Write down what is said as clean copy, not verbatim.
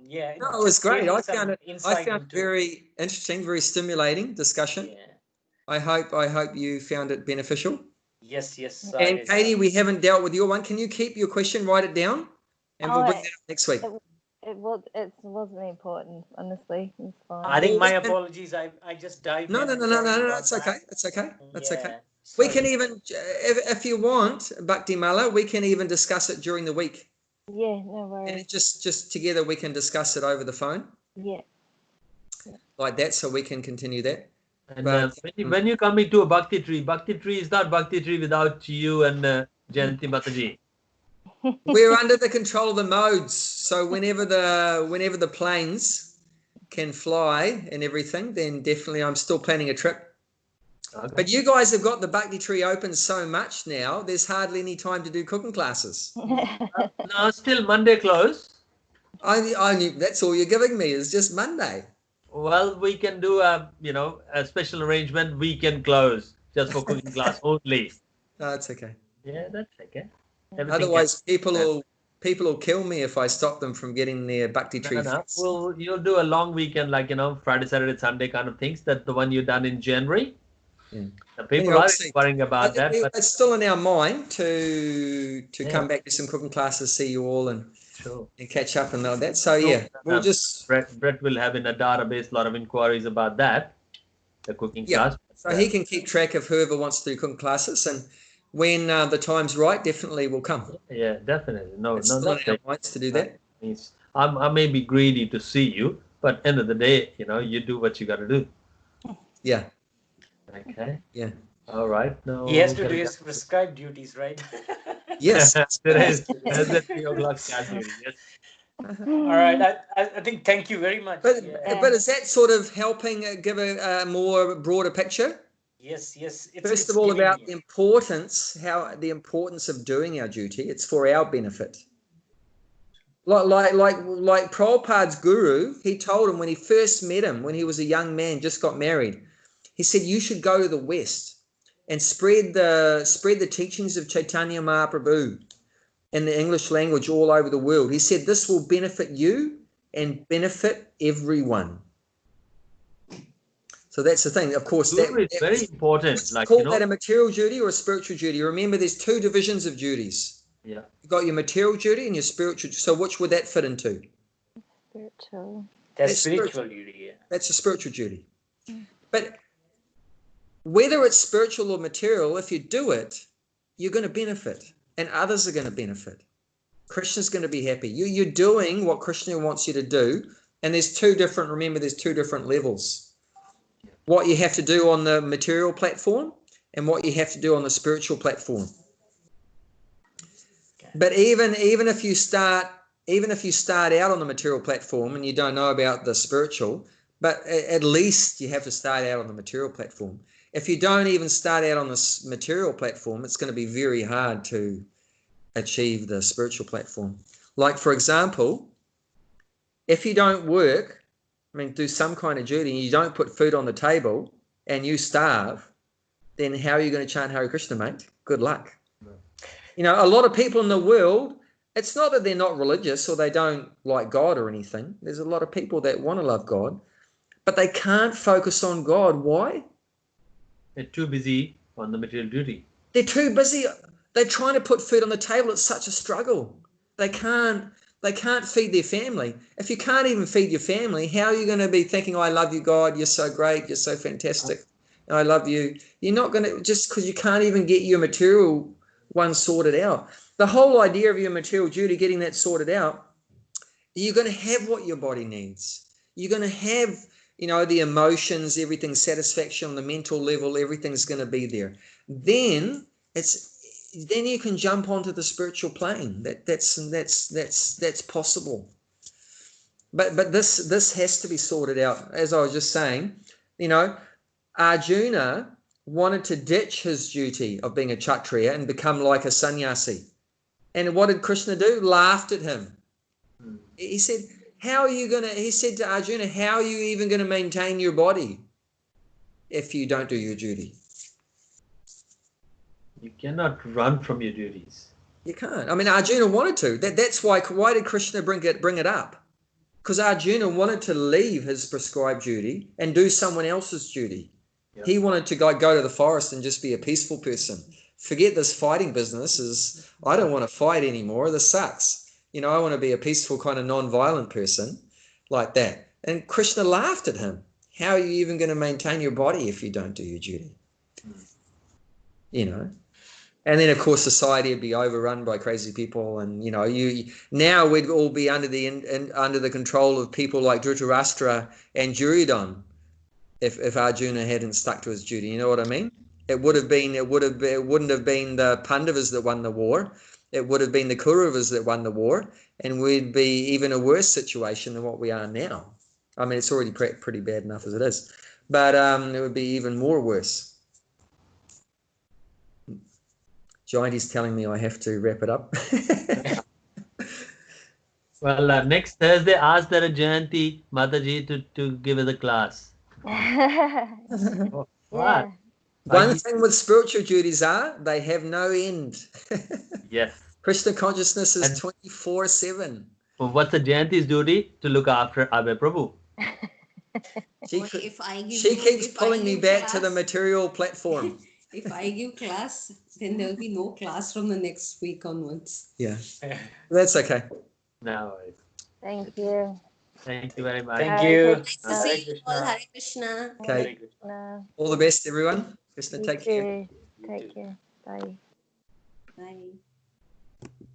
Yeah, No, it was great. I found it into very interesting, very stimulating discussion. Yeah. I hope you found it beneficial. Yes, yes. And Katie, we haven't dealt with your one. Can you keep your question, write it down, and we'll bring that up next week. It wasn't important, honestly. It's fine. I think my apologies. I just dived. No. It's okay. It's okay. That's okay. We can even, if you want, Bhakti Mala, we can even discuss it during the week. Yeah, no worries. And just together we can discuss it over the phone. Yeah. Like that, so we can continue that. And when you come into a Bhakti tree is not Bhakti tree without you and Jayanti Mataji. We're under the control of the modes, so whenever the planes can fly and everything, then definitely I'm still planning a trip. Okay. But you guys have got the Bhakti tree open so much now, there's hardly any time to do cooking classes. No, still Monday close. That's all you're giving me is just Monday. Well, we can do a special arrangement, weekend close, just for cooking class only. No, that's okay. Yeah, that's okay. Otherwise, people will kill me if I stop them from getting their Bhakti tree. Well, you'll do a long weekend, like Friday, Saturday, Sunday kind of things. That's the one you done in January. Yeah. The people are worrying about that. But it's still in our mind to come back to some cooking classes, see you all, and catch up and all that. So we'll just Brett will have in a database a lot of inquiries about that, the cooking class. So he can keep track of whoever wants to do cooking classes, and when the time's right, definitely will come. Yeah, definitely. It's still in our minds to do that. I may be greedy to see you, but end of the day, you do what you got to do. Yeah. Okay. Yeah. All right. No. He has to do his prescribed duties, right? Yes. There is. There's a 3 o'clock schedule. Yes. All right. I think thank you very much. But is that sort of helping give a more broader picture? Yes. First of all, about the importance of doing our duty. It's for our benefit. Like Prabhupada's guru, he told him when he first met him, when he was a young man, just got married, he said, you should go to the West and spread the teachings of Chaitanya Mahaprabhu in the English language all over the world. He said, this will benefit you and benefit everyone. So that's the thing. Of course, it's very important. Call that a material duty or a spiritual duty. Remember, there's 2 divisions of duties. Yeah. You've got your material duty and your spiritual. So which would that fit into? Spiritual. That's spiritual duty. Yeah. That's a spiritual duty. But whether it's spiritual or material, if you do it, you're going to benefit, and others are going to benefit. Krishna's going to be happy. You're doing what Krishna wants you to do, and there's 2 different levels. What you have to do on the material platform and what you have to do on the spiritual platform. But even if you start out on the material platform and you don't know about the spiritual, but at least you have to start out on the material platform. If you don't even start out on this material platform, it's going to be very hard to achieve the spiritual platform. Like, for example, if you don't work, do some kind of duty, and you don't put food on the table and you starve, then how are you going to chant Hare Krishna, mate? Good luck. A lot of people in the world, it's not that they're not religious or they don't like God or anything. There's a lot of people that want to love God, but they can't focus on God. Why? They're too busy on the material duty. They're too busy. They're trying to put food on the table. It's such a struggle. They can't feed their family. If you can't even feed your family, how are you going to be thinking, oh, I love you, God, you're so great, you're so fantastic, I love you. You're not going to, just because you can't even get your material one sorted out. The whole idea of your material duty, getting that sorted out, you're going to have what your body needs. You're going to have, the emotions, everything, satisfaction on the mental level, everything's going to be there. Then you can jump onto the spiritual plane. That's possible. But this has to be sorted out. As I was just saying, Arjuna wanted to ditch his duty of being a Kshatriya and become like a sannyasi. And what did Krishna do? Laughed at him. He said, he said to Arjuna, how are you even going to maintain your body if you don't do your duty? You cannot run from your duties. You can't. Arjuna wanted to. That's why did Krishna bring it up? because Arjuna wanted to leave his prescribed duty and do someone else's duty. Yep. He wanted to go to the forest and just be a peaceful person. Forget this fighting business. I don't want to fight anymore. This sucks. You know, I want to be a peaceful kind of non-violent person like that. And Krishna laughed at him. How are you even going to maintain your body if you don't do your duty? You know? And then, of course, society would be overrun by crazy people, and you know, now we'd all be under the control of people like Dhritarashtra and Duryodhana, if Arjuna hadn't stuck to his duty. You know what I mean? It wouldn't have been the Pandavas that won the war. It would have been the Kauravas that won the war, and we'd be even a worse situation than what we are now. I mean, it's already pretty bad enough as it is, but it would be even more worse. Jayanti's telling me I have to wrap it up. Well, next Thursday, ask that Jayanti Mataji to give us a class. What? One thing with spiritual duties are they have no end. Yes. Krishna consciousness is 24/7. Well, what's the Jayanti's duty? To look after Abhay Prabhu. She keeps pulling me back to the material platform. If I give class, then there'll be no class from the next week onwards. Yeah, that's okay. No. Thank you. Thank you very much. Thank you. Nice to see you all. Hare Krishna. Okay. No, All the best, everyone. Krishna, you take care. too. Take care. Bye. Bye.